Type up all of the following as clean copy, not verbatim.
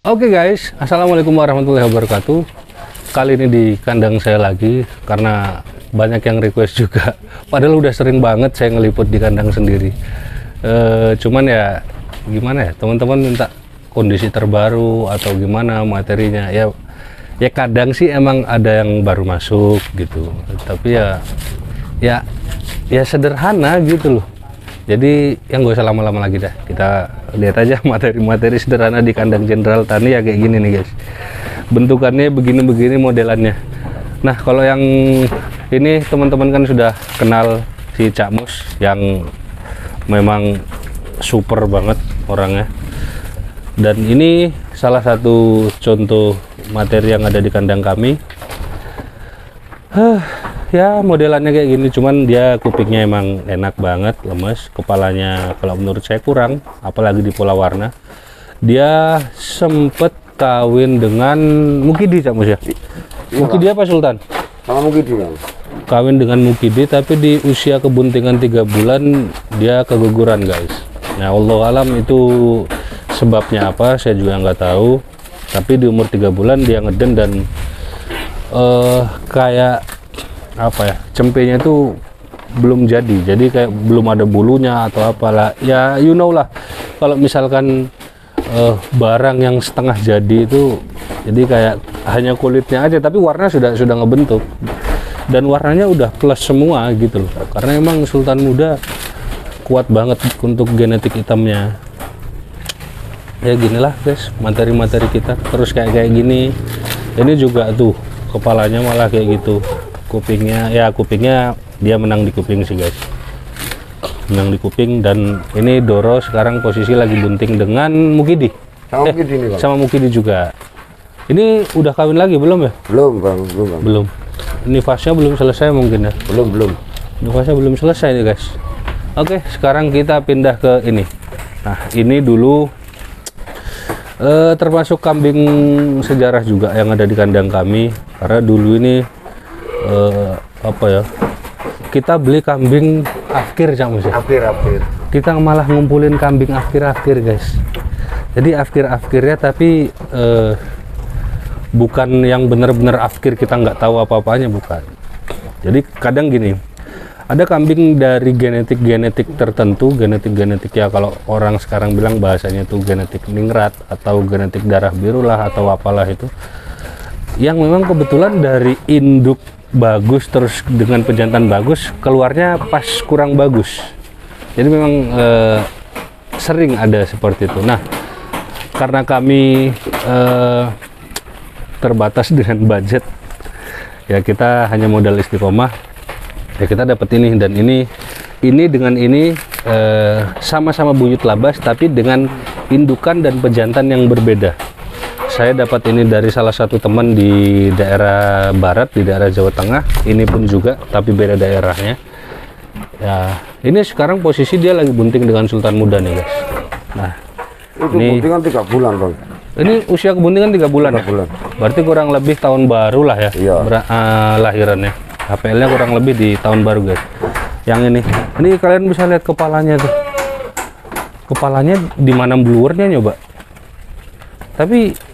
Oke guys, assalamualaikum warahmatullahi wabarakatuh. Kali ini di kandang saya lagi karena banyak yang request juga. Padahal udah sering banget saya ngeliput di kandang sendiri. Cuman ya gimana ya, teman-teman minta kondisi terbaru atau gimana materinya. Ya kadang sih emang ada yang baru masuk gitu. Tapi ya sederhana gitu loh. Jadi yang gak usah lama-lama lagi dah, kita lihat aja materi-materi sederhana di kandang Jenderal Tani ya kayak gini nih guys. Bentukannya begini-begini modelannya. Nah kalau yang ini teman-teman kan sudah kenal si Cak Mus yang memang super banget orangnya. Dan ini salah satu contoh materi yang ada di kandang kami. Ya modelannya kayak gini, cuman dia kupingnya emang enak banget, lemes. Kepalanya kalau menurut saya kurang, apalagi di pola warna. Dia sempet kawin dengan Mukidi, Cak Mus ya? Mukidi apa Sultan? Sama Mukidi kan? Kawin dengan Mukidi, tapi di usia kebuntingan 3 bulan dia keguguran guys. Nah Allah alam itu sebabnya apa, saya juga nggak tahu. Tapi di umur 3 bulan dia ngeden dan kayak apa ya, cempenya itu belum jadi kayak belum ada bulunya atau apalah ya, you know lah. Kalau misalkan barang yang setengah jadi itu jadi kayak hanya kulitnya aja tapi warna sudah ngebentuk dan warnanya udah plus semua gitu loh, karena emang Sultan muda kuat banget untuk genetik hitamnya. Ya ginilah guys materi-materi kita, terus kayak gini. Ini juga tuh kepalanya malah kayak gitu. Kupingnya dia menang di kuping sih guys, menang di kuping. Dan ini Doro sekarang posisi lagi bunting dengan Mukidi sama Mukidi juga. Ini udah kawin lagi belum ya? Belum bang. Ini fasenya belum selesai mungkin ya? Belum. Ini fasenya belum selesai nih guys. Oke, sekarang kita pindah ke ini. Nah ini dulu termasuk kambing sejarah juga yang ada di kandang kami, karena dulu ini apa ya, kita beli kambing akhir Cak Mus ya? Akhir. Kita malah ngumpulin kambing akhir guys. Jadi akhirnya tapi bukan yang bener-bener akhir kita nggak tahu apa-apanya, bukan. Jadi kadang gini, ada kambing dari genetik tertentu, genetik ya kalau orang sekarang bilang bahasanya tuh genetik ningrat atau genetik darah biru lah atau apalah itu, yang memang kebetulan dari induk bagus terus dengan pejantan bagus keluarnya pas kurang bagus. Jadi memang sering ada seperti itu. Nah karena kami terbatas dengan budget ya, kita hanya modal istiqomah ya, kita dapat ini. Dan ini dengan ini sama-sama buyut labas tapi dengan indukan dan pejantan yang berbeda. Saya dapat ini dari salah satu teman di daerah barat, di daerah Jawa Tengah. Ini pun juga, tapi beda daerahnya. Ya, ini sekarang posisi dia lagi bunting dengan Sultan muda nih guys. Nah, itu ini buntingan 3 bulan bang. Ini usia kebuntingan 3 bulan ya? Bulan. Berarti kurang lebih tahun baru lah ya? Iya. Lahirannya. HPL-nya kurang lebih di tahun baru guys. Yang ini kalian bisa lihat kepalanya tuh. Kepalanya di mana bluernya nyoba. Tapi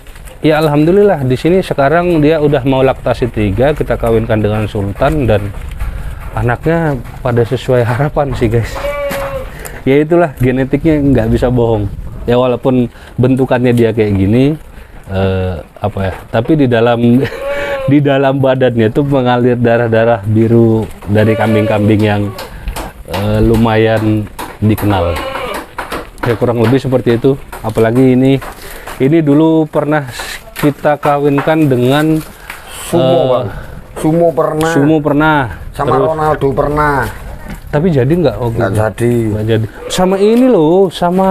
ya alhamdulillah di sini sekarang dia udah mau laktasi 3, kita kawinkan dengan Sultan dan anaknya pada sesuai harapan sih guys. Ya itulah genetiknya, nggak bisa bohong. Ya walaupun bentukannya dia kayak gini, apa ya? Tapi di dalam badannya tuh mengalir darah biru dari kambing-kambing yang lumayan dikenal. Ya kurang lebih seperti itu. Apalagi ini dulu pernah kita kawinkan dengan Sumo pernah. Sama terus, Ronaldo pernah. Tapi jadi nggak? Nggak jadi. Sama ini loh, sama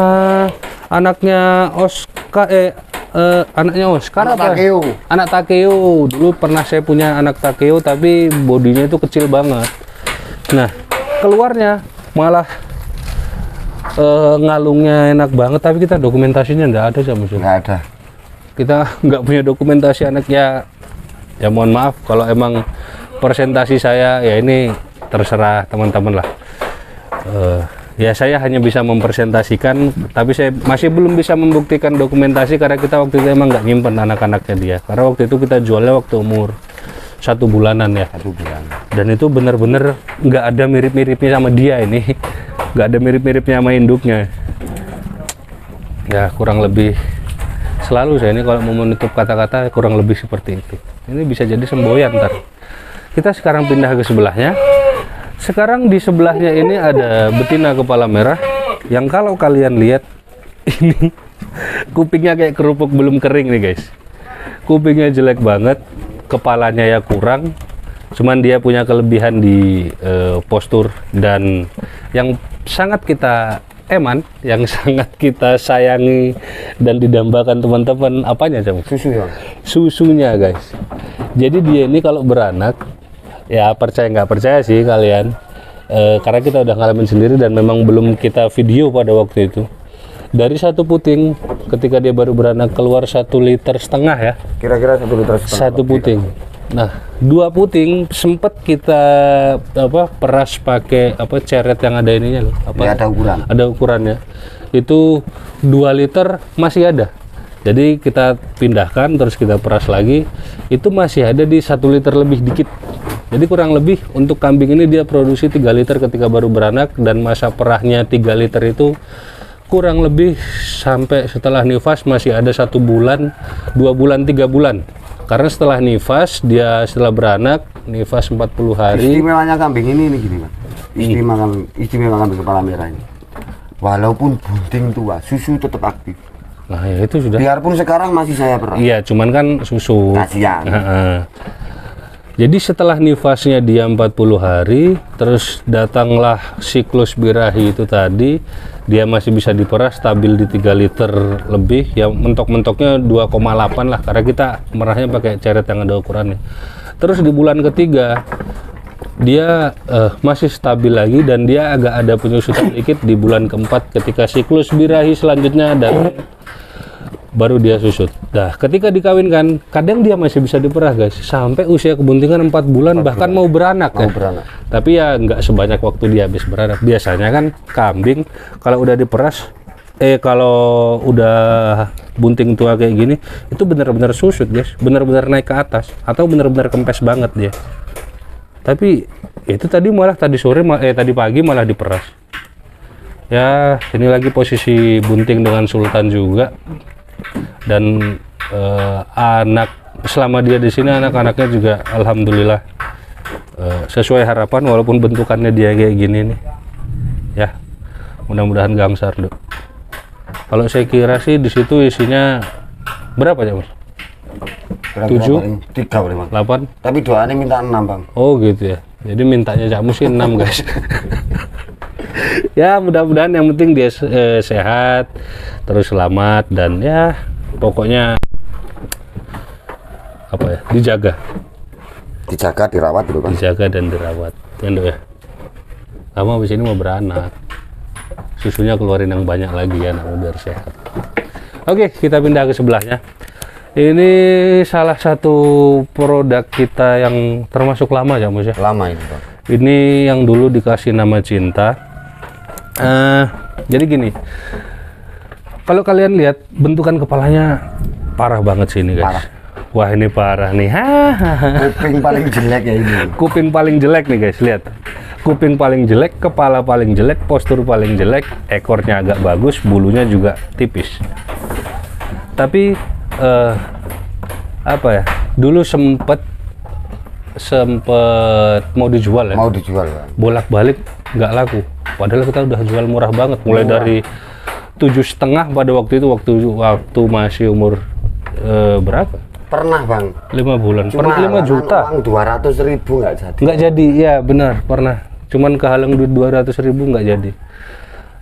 anaknya Oscar, anaknya Oscar apa? Anak Takeo. Dulu pernah saya punya anak Takeo, tapi bodinya itu kecil banget. Nah, keluarnya malah ngalungnya enak banget, tapi kita dokumentasinya nggak ada Cak Mus. Nggak ada. Kita nggak punya dokumentasi anaknya. Ya mohon maaf kalau emang presentasi saya ya ini terserah teman-teman lah. Ya saya hanya bisa mempresentasikan, tapi saya masih belum bisa membuktikan dokumentasi karena kita waktu itu emang nggak nyimpen anak-anaknya dia. Karena waktu itu kita jualnya waktu umur 1 bulanan ya. 1 bulan. Dan itu bener-bener nggak ada mirip-miripnya sama dia ini, nggak ada mirip-miripnya sama induknya. Ya kurang lebih selalu saya ini kalau mau menutup kata-kata kurang lebih seperti itu. Ini bisa jadi semboyan ntar. Kita sekarang pindah ke sebelahnya. Sekarang di sebelahnya ini ada betina kepala merah yang kalau kalian lihat ini kupingnya kayak kerupuk belum kering nih guys. Kupingnya jelek banget, kepalanya ya kurang, cuman dia punya kelebihan di postur dan yang sangat kita yang sangat kita sayangi dan didambakan teman-teman apanya Cam? Susu ya? Susunya guys. Jadi dia ini kalau beranak, ya percaya nggak percaya sih kalian, karena kita udah ngalamin sendiri dan memang belum kita video pada waktu itu. Dari satu puting ketika dia baru beranak keluar 1,5 liter ya, kira-kira 1,5 liter satu puting. Nah 2 puting sempet kita peras pakai ceret yang ada ininya loh, ya, ada ukurannya, itu 2 liter masih ada. Jadi kita pindahkan terus kita peras lagi, itu masih ada di 1 liter lebih dikit. Jadi kurang lebih untuk kambing ini dia produksi 3 liter ketika baru beranak, dan masa perahnya 3 liter itu kurang lebih sampai setelah nifas masih ada 1 bulan, 2 bulan, 3 bulan. Karena setelah nifas, dia setelah beranak, nifas 40 hari. Istimewanya kambing ini gini Pak. Istimewa kambing kepala merah ini. Walaupun bunting tua, susu tetap aktif. Nah ya itu sudah. Biarpun sekarang masih saya perah. Iya, cuman kan susu. Kasihan. Jadi setelah nifasnya dia 40 hari, terus datanglah siklus birahi itu tadi, dia masih bisa diperas stabil di 3 liter lebih, ya mentok-mentoknya 2,8 lah, karena kita merahnya pakai ceret yang ada ukurannya. Terus di bulan ketiga, dia masih stabil lagi dan dia agak ada penyusutan dikit di bulan keempat ketika siklus birahi selanjutnya dan baru dia susut. Nah, ketika dikawinkan, kadang dia masih bisa diperah guys, sampai usia kebuntingan 4 bulan bahkan mau beranak kan. Tapi ya nggak sebanyak waktu dia habis beranak. Biasanya kan kambing kalau udah diperas, kalau udah bunting tua kayak gini, itu benar-benar susut guys, benar-benar naik ke atas atau benar-benar kempes banget dia. Tapi itu tadi malah tadi pagi malah diperas. Ya, ini lagi posisi bunting dengan sultan juga. Dan anak selama dia di sini, anak-anaknya juga alhamdulillah sesuai harapan, walaupun bentukannya dia kayak gini nih ya, mudah-mudahan gangsar dok. Kalau saya kira sih di situ isinya berapa ya mas? 7, 3, 8, tapi doanya minta 6 bang. Oh gitu ya, jadi mintanya kamu sih 6 guys. Ya mudah-mudahan yang penting dia sehat terus selamat, dan ya pokoknya dijaga, dirawat dulu kan. Dijaga dan dirawat ya dok ya. Kamu habis ini mau beranak, susunya keluarin yang banyak lagi ya, biar sehat. Oke, kita pindah ke sebelahnya. Ini salah satu produk kita yang termasuk lama ya mas ya. Lama ini Pak. Ini yang dulu dikasih nama Cinta. Jadi gini, kalau kalian lihat bentukan kepalanya parah banget sih ini guys. Parah. Wah ini parah nih. Kuping paling jelek ya ini. Kuping paling jelek nih guys, lihat. Kuping paling jelek, kepala paling jelek, postur paling jelek, ekornya agak bagus, bulunya juga tipis. Tapi dulu sempet mau dijual ya. Mau dijual ya. Bolak-balik nggak laku. Padahal kita udah jual murah banget, mulai dari 7,5 pada waktu itu, waktu masih umur berapa? Pernah bang. 5 bulan. Pernah 5 juta. Uang 200.000 nggak jadi. Nggak jadi, ya benar pernah. Cuman kehalang duit 200.000 nggak jadi.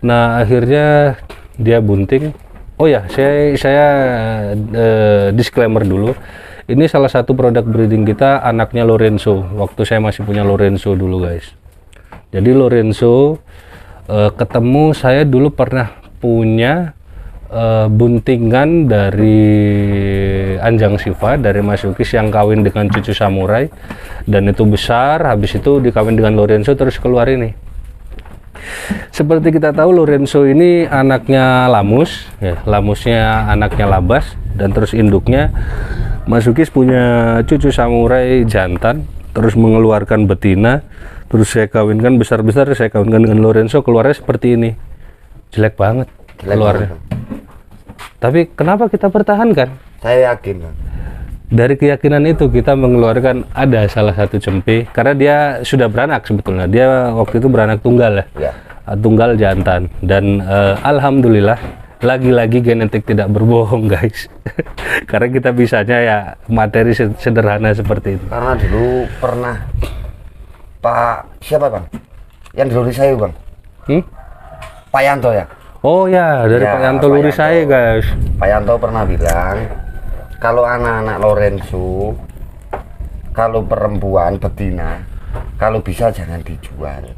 Nah akhirnya dia bunting. Oh ya, saya disclaimer dulu. Ini salah satu produk breeding kita, anaknya Lorenzo. Waktu saya masih punya Lorenzo dulu guys. Jadi Lorenzo ketemu saya dulu pernah punya buntingan dari Anjang Siva dari Mas Yukis yang kawin dengan cucu samurai, dan itu besar. Habis itu dikawin dengan Lorenzo terus keluar ini. seperti kita tahu Lorenzo ini anaknya Lamus, ya, Lamusnya anaknya Labas, dan terus induknya Masukis punya cucu samurai jantan, terus mengeluarkan betina, terus saya kawinkan besar-besar, saya kawinkan dengan Lorenzo, keluarnya seperti ini, jelek banget keluarnya. Tapi kenapa kita pertahankan? Saya yakin, Bang. Dari keyakinan itu kita mengeluarkan ada salah satu cempe, karena dia sudah beranak sebetulnya. Dia waktu itu beranak tunggal ya, tunggal jantan. Dan alhamdulillah lagi-lagi genetik tidak berbohong guys. Karena kita bisanya ya materi sederhana seperti itu. Karena dulu pernah Pak siapa Bang? Yang di Lurisayu Bang? Pak Yanto ya? Oh ya, dari ya, Pak Yanto Lurisayu guys. Pak Yanto pernah bilang kalau anak-anak Lorenzo, kalau perempuan betina, kalau bisa jangan dijual.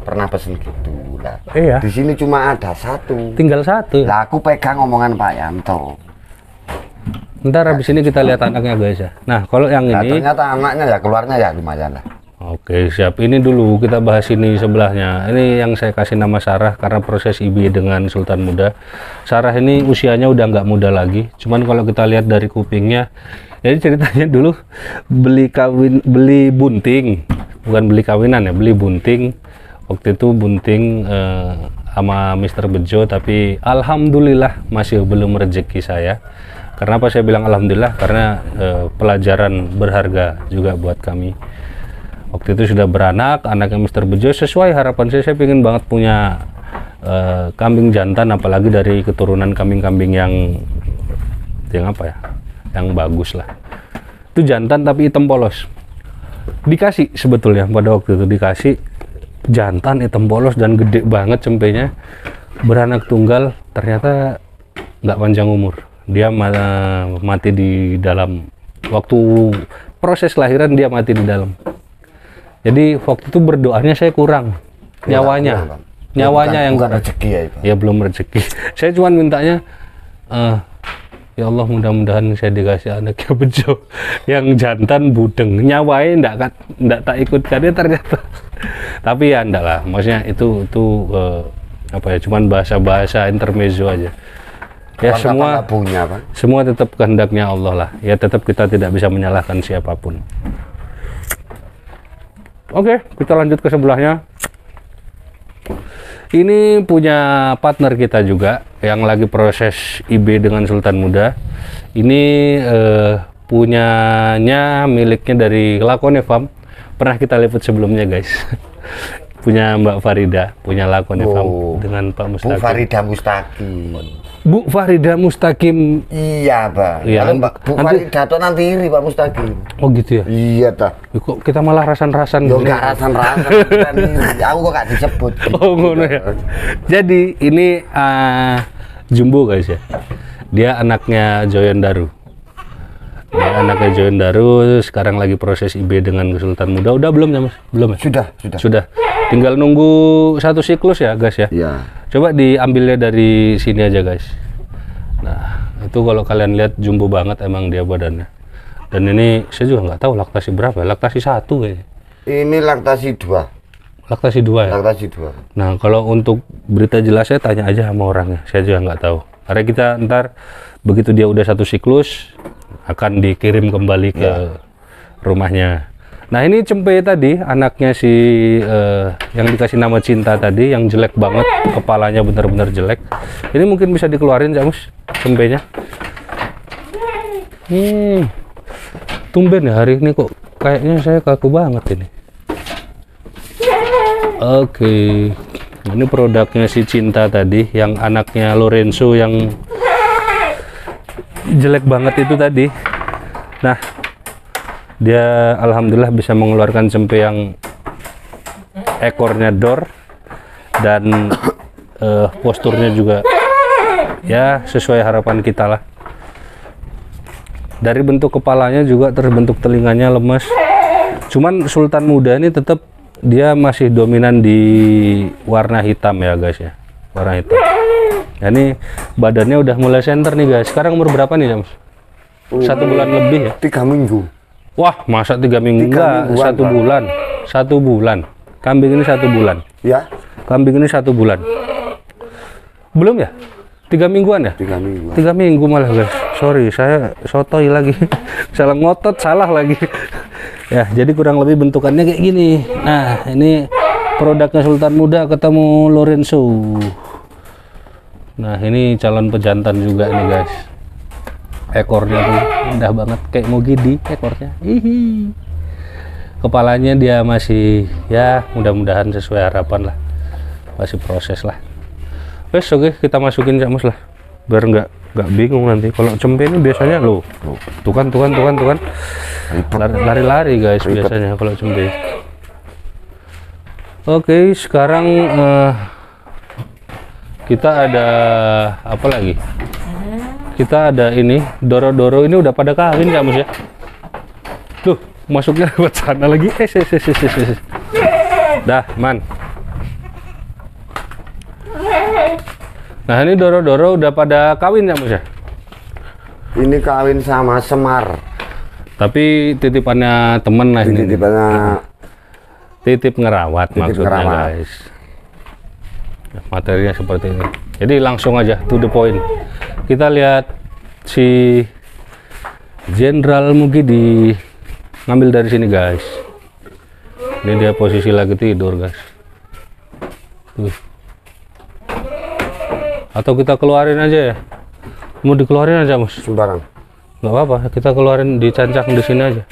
Pernah pesen gitu lah. Iya. Di sini cuma ada satu. Tinggal satu. Lah aku pegang omongan Pak Yanto. Ntar habis ini kita lihat anaknya guys ya. Nah kalau yang nah, ini. Ternyata anaknya ya keluarnya ya lumayan lah. Oke siap, ini dulu kita bahas ini sebelahnya. Ini yang saya kasih nama Sarah karena proses IB dengan Sultan Muda. Sarah ini usianya udah nggak muda lagi, cuman kalau kita lihat dari kupingnya, jadi ceritanya dulu beli bunting, bukan beli kawinan ya, beli bunting. Waktu itu bunting sama Mr. Bejo, tapi alhamdulillah masih belum rezeki saya. Kenapa saya bilang alhamdulillah? Karena pelajaran berharga juga buat kami. Waktu itu sudah beranak, anaknya Mr. Bejo, sesuai harapan saya pengen banget punya kambing jantan, apalagi dari keturunan kambing-kambing yang apa ya, yang bagus lah. Itu jantan tapi hitam polos. Dikasih sebetulnya pada waktu itu, dikasih jantan hitam polos dan gede banget cempenya, beranak tunggal, ternyata nggak panjang umur. Dia mati di dalam, waktu proses lahiran dia mati di dalam. Jadi waktu itu berdoanya saya kurang, nyawanya yang bukan rezeki ya itu. Ya belum rezeki. Saya cuma mintanya, ya Allah mudah-mudahan saya dikasih anaknya Bejo yang jantan budeng, nyawanya ndak tak ikutkan ya ternyata. Tapi ya ndak lah, maksudnya itu apa ya, cuman bahasa intermezzo aja. Ya semua tetap kehendaknya Allah lah. Ya tetap kita tidak bisa menyalahkan siapapun. Oke, kita lanjut ke sebelahnya. Ini punya partner kita juga yang lagi proses IB dengan Sultan Muda. Ini punyanya, miliknya dari Lakone Farm. Pernah kita lihat sebelumnya guys. Punya Mbak Farida, punya Lakone Farm dengan Pak Mustaqim. Bu Farida Mustaqim. Bu Farida Mustaqim. Iya, Bang. Iya, Bu Farida tuh nanti ini Pak Mustaqim. Oh gitu ya? Iya, tak. Kok kita malah rasan-rasan? Yo enggak rasan-rasan. Aku kok gak disebut. Oh, ngono ya. Jadi ini Jumbo guys ya. Dia anaknya Joyon Daru. Dia anaknya Joyon Daru, sekarang lagi proses IB dengan Sultan Muda. Udah belum ya Mas? Belum ya? Sudah. Tinggal nunggu satu siklus ya guys ya. Iya. Coba diambilnya dari sini aja guys. Nah itu kalau kalian lihat jumbo banget emang dia badannya. Dan ini saya juga nggak tahu laktasi berapa, laktasi 1 kayaknya. Ini laktasi 2. Laktasi 2 ya? Laktasi 2. Nah kalau untuk berita jelasnya tanya aja sama orangnya, saya juga nggak tahu. Karena kita ntar begitu dia udah satu siklus akan dikirim kembali ke rumahnya. Nah ini cempe tadi, anaknya si yang dikasih nama Cinta tadi, yang jelek banget, kepalanya benar-benar jelek. Ini mungkin bisa dikeluarin Jamus, cempenya. Tumben ya hari ini kok kayaknya saya kaku banget ini. Oke, ini produknya si Cinta tadi, yang anaknya Lorenzo yang jelek banget itu tadi. Nah dia alhamdulillah bisa mengeluarkan cempe yang ekornya dor dan posturnya juga ya sesuai harapan kita lah. Dari bentuk kepalanya juga terbentuk telinganya lemas. Cuman Sultan Muda ini tetap dia masih dominan di warna hitam ya guys ya, warna hitam. Nah, ini badannya udah mulai center nih guys. Sekarang umur berapa nih James? 1 bulan lebih ya? 3 minggu. Wah, masa 3 minggu? Enggak, 1 bulan. 1 bulan. Kambing ini 1 bulan. Ya. Kambing ini 1 bulan. Belum ya? 3 mingguan ya? 3 minggu. 3 minggu malah guys. Sorry, saya sotoy lagi. Salah ngotot, salah lagi. Ya, jadi kurang lebih bentukannya kayak gini. Nah, ini produknya Sultan Muda ketemu Lorenzo. Nah, ini calon pejantan juga nih guys. Ekornya tuh indah banget, kayak Mugidi ekornya. Hihi. Kepalanya dia masih, ya mudah-mudahan sesuai harapan lah. Masih proses lah. Wes, oke, kita masukin Cak Mus lah, biar nggak bingung nanti. Kalau cempe ini biasanya lo, tuh kan, lari-lari guys biasanya kalau cempe. Oke, sekarang kita ada apa lagi? Kita ada ini, doro-doro ini udah pada kawin Cak Mus ya. Tuh, masuknya lewat sana lagi. Dah, man. Nah, ini doro-doro udah pada kawin ya Mus ya? Ini kawin sama Semar. Tapi titipannya temen lah ini. Titip ngerawat maksudnya guys. Materinya seperti ini. Jadi langsung aja to the point. Kita lihat si Jenderal Mugidi ngambil dari sini guys. Ini dia posisi lagi tidur guys. Tuh. Atau kita keluarin aja ya? Mau dikeluarin aja Mus? Sembarang. Nggak apa-apa, kita keluarin, dicancang di sini aja.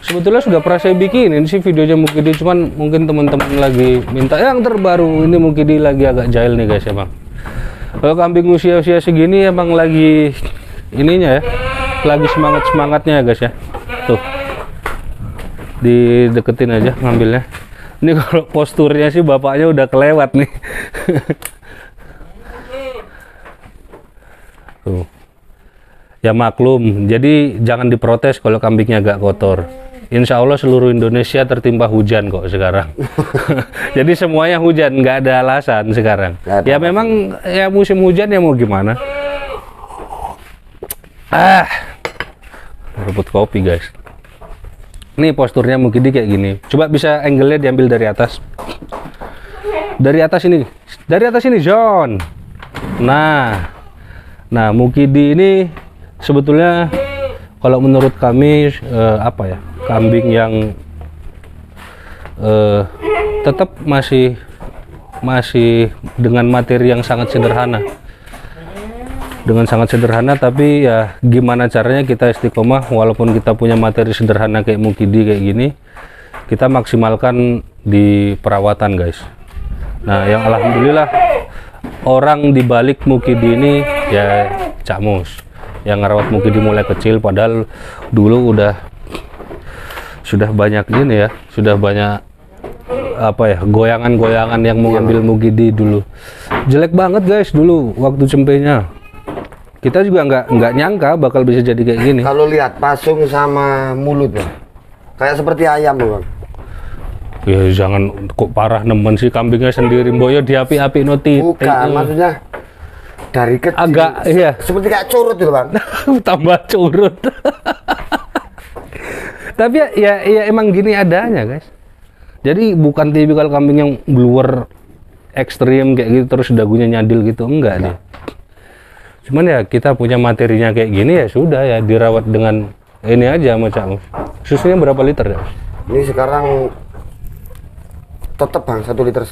Sebetulnya sudah pernah saya bikinin sih videonya Mugidi, cuman mungkin teman-teman lagi minta yang terbaru. Ini Mugidi lagi agak jahil nih guys emang. Kalau kambing usia-usia segini emang lagi ininya ya, lagi semangat-semangatnya ya guys ya. Tuh, dideketin aja ngambilnya. Ini kalau posturnya sih bapaknya udah kelewat nih. Tuh. Ya maklum, jadi jangan diprotes kalau kambingnya agak kotor. Insya Allah seluruh Indonesia tertimpa hujan kok sekarang. Jadi semuanya hujan, nggak ada alasan sekarang. Ya memang ya musim hujan ya mau gimana. Rebut kopi guys. Ini posturnya Mugidi kayak gini. Coba bisa angle-nya diambil dari atas. Dari atas ini John. Nah, Mugidi ini sebetulnya kalau menurut kami apa ya, kambing yang tetap masih dengan materi yang sangat sederhana. Dengan sangat sederhana, tapi ya gimana caranya kita istiqomah walaupun kita punya materi sederhana kayak Mugidi kayak gini, kita maksimalkan di perawatan guys. Nah, yang alhamdulillah orang di balik Mugidi ini ya Cak Mus yang ngerawat Mugidi mulai kecil, padahal dulu sudah banyak ini ya, sudah banyak apa ya, goyangan-goyangan yang mau ngambil Mugidi dulu. Jelek banget guys dulu waktu cempenya. Kita juga nggak nyangka bakal bisa jadi kayak gini. Kalau lihat pasung sama mulut Bang, kayak seperti ayam Bang. Ya jangan kok parah nemen sih, kambingnya sendiri boyo diapi-api noti. Bukan, maksudnya dari kecil agak iya seperti kayak curut itu Bang. Tambah curut. Tapi ya emang gini adanya guys. Jadi bukan tipikal kambing yang bluer ekstrim kayak gitu terus dagunya nyadil gitu, enggak nih. Cuman ya kita punya materinya kayak gini ya sudah ya dirawat dengan ini aja sama Cak Mus. Susunya berapa liter ya? Ini sekarang tetap Bang 1,5 liter.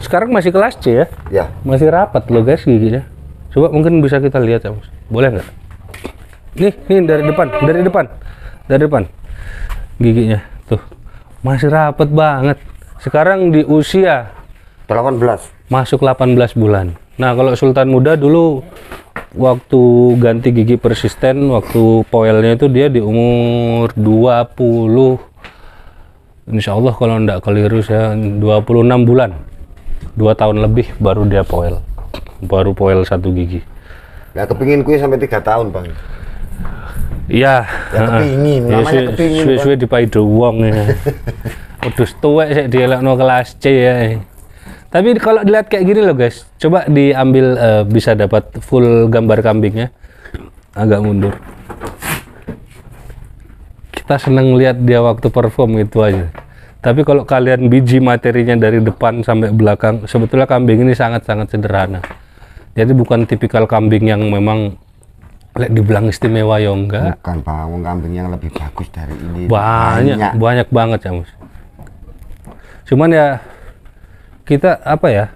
Sekarang masih kelas C ya? Ya. Masih rapat loh guys giginya. Coba mungkin bisa kita lihat Cak Mus. Boleh nggak? Nih dari depan giginya tuh masih rapat banget. Sekarang di usia 18. Masuk 18 bulan. Nah, kalau Sultan Muda dulu waktu ganti gigi persisten, waktu poelnya itu dia di umur 20, insya Allah kalau enggak keliru ya 26 bulan. 2 tahun lebih baru dia poel. Baru poel 1 gigi. Ya kepingin kue sampai 3 tahun Bang. Iya. Ya kepingin, namanya kepingin. Suwe-suwe dipaido wong ya. Udus tuwek sik dielekno kelas C ya. Tapi kalau dilihat kayak gini loh guys, coba diambil bisa dapat full gambar kambingnya. Agak mundur. Kita seneng lihat dia waktu perform itu aja. Tapi kalau kalian biji materinya dari depan sampai belakang, sebetulnya kambing ini sangat-sangat sederhana. Jadi bukan tipikal kambing yang memang dibilang istimewa ya enggak. Bukan Bang, wong kambing yang lebih bagus dari ini Banyak banget ya Mas. Cuman ya kita apa ya,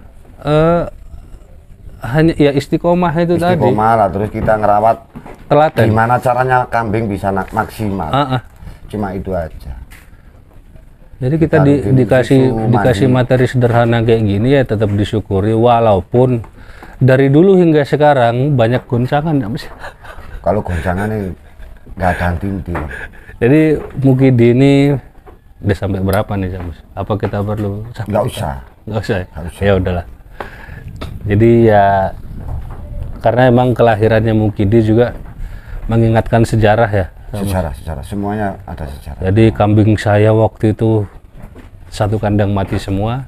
hanya ya istiqomah itu tadi. Istiqomah lah, terus kita ngerawat Telaten. gimana caranya kambing bisa maksimal. Cuma itu aja. Jadi kita dikasih materi sederhana kayak gini ya tetap disyukuri, walaupun dari dulu hingga sekarang banyak goncangan ya Mas. Kalau goncangan ini nggak ada henti. Jadi Mukidi ini udah sampai berapa nih Mas? Apa kita perlu? Nggak usah. Nggak usah. Nggak usah. Ya udahlah. Jadi ya karena emang kelahirannya Mukidi juga mengingatkan sejarah ya. Sejarah semuanya ada sejarah. Jadi kambing saya waktu itu satu kandang mati semua,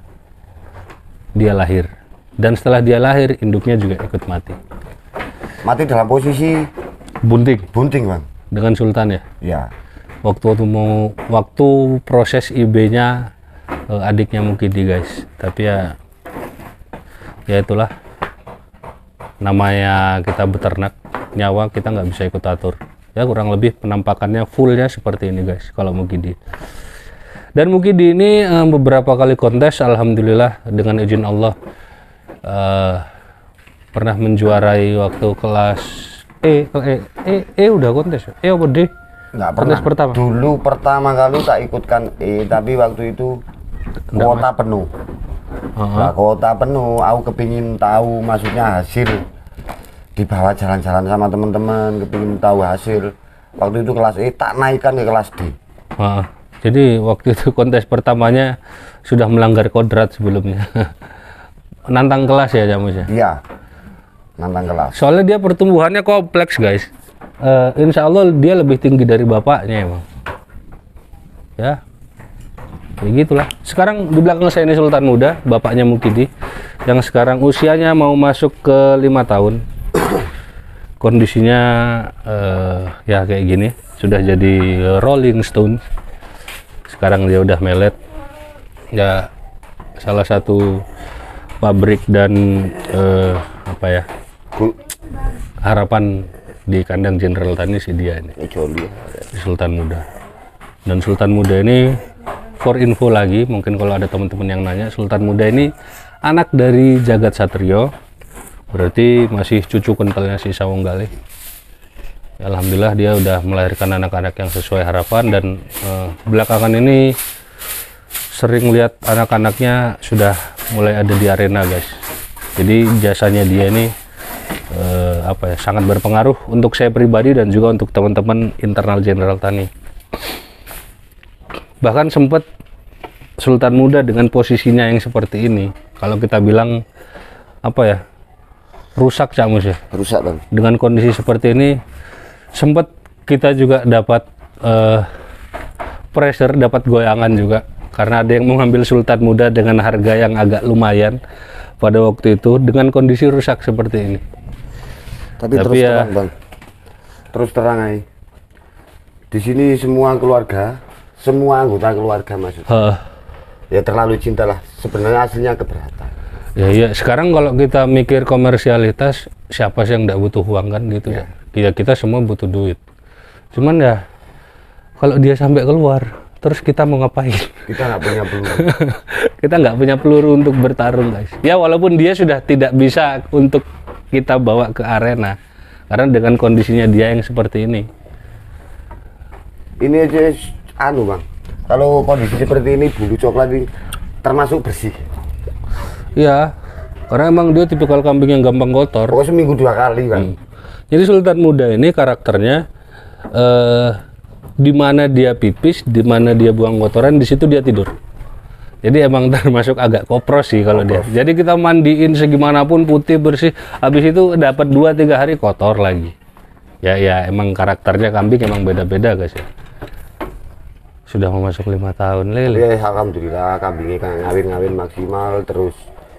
dia lahir, dan setelah dia lahir induknya juga ikut mati. Mati dalam posisi bunting Bang. Dengan Sultan ya. Ya. Waktu proses IB-nya adiknya Mukidi guys. Tapi ya itulah namanya kita beternak, nyawa kita nggak bisa ikut atur. Ya kurang lebih penampakannya fullnya seperti ini guys kalau Mukidi. Dan Mukidi ini beberapa kali kontes, alhamdulillah dengan izin Allah pernah menjuarai waktu kelas udah kontes ya? Apa D? Nggak kontes pernah. pertama. Dulu pertama kali tak ikutkan tapi waktu itu kuota penuh. Nah, kuota penuh, aku kepingin tahu maksudnya hasil di bawah jalan-jalan sama teman-teman, kepingin tahu hasil. Waktu itu kelas E tak naikkan ke kelas D. Jadi waktu itu kontes pertamanya sudah melanggar kodrat sebelumnya. Nantang kelas ya Jamus ya? Iya, nantang kelas. Soalnya dia pertumbuhannya kompleks guys. Insya Allah dia lebih tinggi dari bapaknya emang. Ya, kayak gitulah. Sekarang di belakang saya ini Sultan Muda, bapaknya Mukidi, yang sekarang usianya mau masuk ke 5 tahun. Kondisinya ya kayak gini, sudah jadi Rolling Stone. Sekarang dia udah melet. Ya salah satu pabrik dan harapan di kandang Jenderal Tani sih dia ini. Sultan Muda. Dan Sultan Muda ini for info lagi, mungkin kalau ada teman-teman yang nanya, Sultan Muda ini anak dari Jagat Satrio. Berarti masih cucu kentalnya si Sawanggalih. Alhamdulillah dia udah melahirkan anak-anak yang sesuai harapan, dan belakangan ini sering lihat anak-anaknya sudah mulai ada di arena guys. Jadi jasanya dia ini sangat berpengaruh untuk saya pribadi dan juga untuk teman-teman internal Jenderal Tani. Bahkan sempat Sultan Muda dengan posisinya yang seperti ini, kalau kita bilang rusak Cak Mus ya. Rusak Bang. Dengan kondisi seperti ini sempat kita juga dapat pressure, dapat goyangan juga, karena ada yang mau ngambil Sultan Muda dengan harga yang agak lumayan pada waktu itu dengan kondisi rusak seperti ini. Tapi terus ya, terang Bang, terus terang aja, di sini semua keluarga, semua anggota keluarga maksudnya ya terlalu cinta lah, sebenarnya aslinya keberatan. Ya sekarang kalau kita mikir komersialitas, siapa sih yang nggak butuh uang kan gitu ya. Kita semua butuh duit. Cuman ya kalau dia sampai keluar, terus kita mau ngapain? Kita nggak punya peluru. Kita nggak punya peluru untuk bertarung guys. Ya walaupun dia sudah tidak bisa untuk kita bawa ke arena, karena dengan kondisinya dia yang seperti ini. Ini aja Bang, kalau kondisi seperti ini bulu coklat ini termasuk bersih. Iya, karena emang dia tipikal kambing yang gampang kotor. Pokoknya seminggu 2 kali kan. Jadi Sultan Muda ini karakternya di mana dia pipis, di mana dia buang kotoran, di situ dia tidur. Jadi emang termasuk agak kopros sih kalau dia. Jadi kita mandiin segimanapun putih bersih, habis itu dapat 2-3 hari kotor lagi. Ya emang karakternya kambing emang beda-beda guys ya. Sudah mau masuk 5 tahun lele. Ya alhamdulillah kambingnya kan ngawin maksimal, terus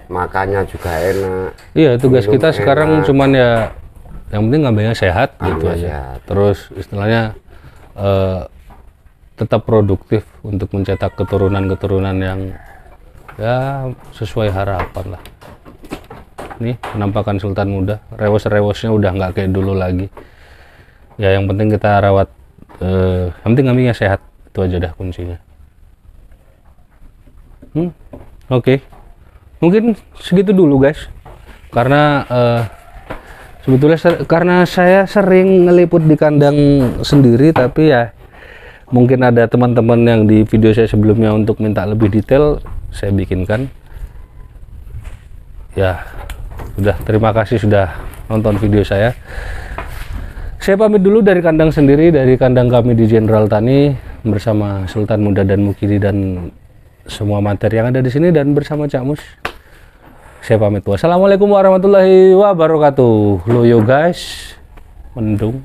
makannya juga enak. Iya, tugas kita sekarang cuman ya yang penting ngambilnya sehat gitu aja. Terus istilahnya tetap produktif untuk mencetak keturunan-keturunan yang ya sesuai harapan lah. Nih penampakan sultan muda, rewos-rewosnya udah nggak kayak dulu lagi. Ya yang penting kita rawat, yang penting kambingnya sehat, itu aja dah kuncinya. Oke. Mungkin segitu dulu guys, karena sebetulnya karena saya sering ngeliput di kandang sendiri, tapi ya mungkin ada teman-teman yang di video saya sebelumnya untuk minta lebih detail, saya bikinkan. Ya udah, terima kasih sudah nonton video saya. Saya pamit dulu dari kandang sendiri, dari kandang kami di Jenderal Tani bersama Sultan Muda dan Mukidi dan semua materi yang ada di sini, dan bersama Cak Mus. Saya pamit. Wassalamualaikum warahmatullahi wabarakatuh. Loyo guys, mendung.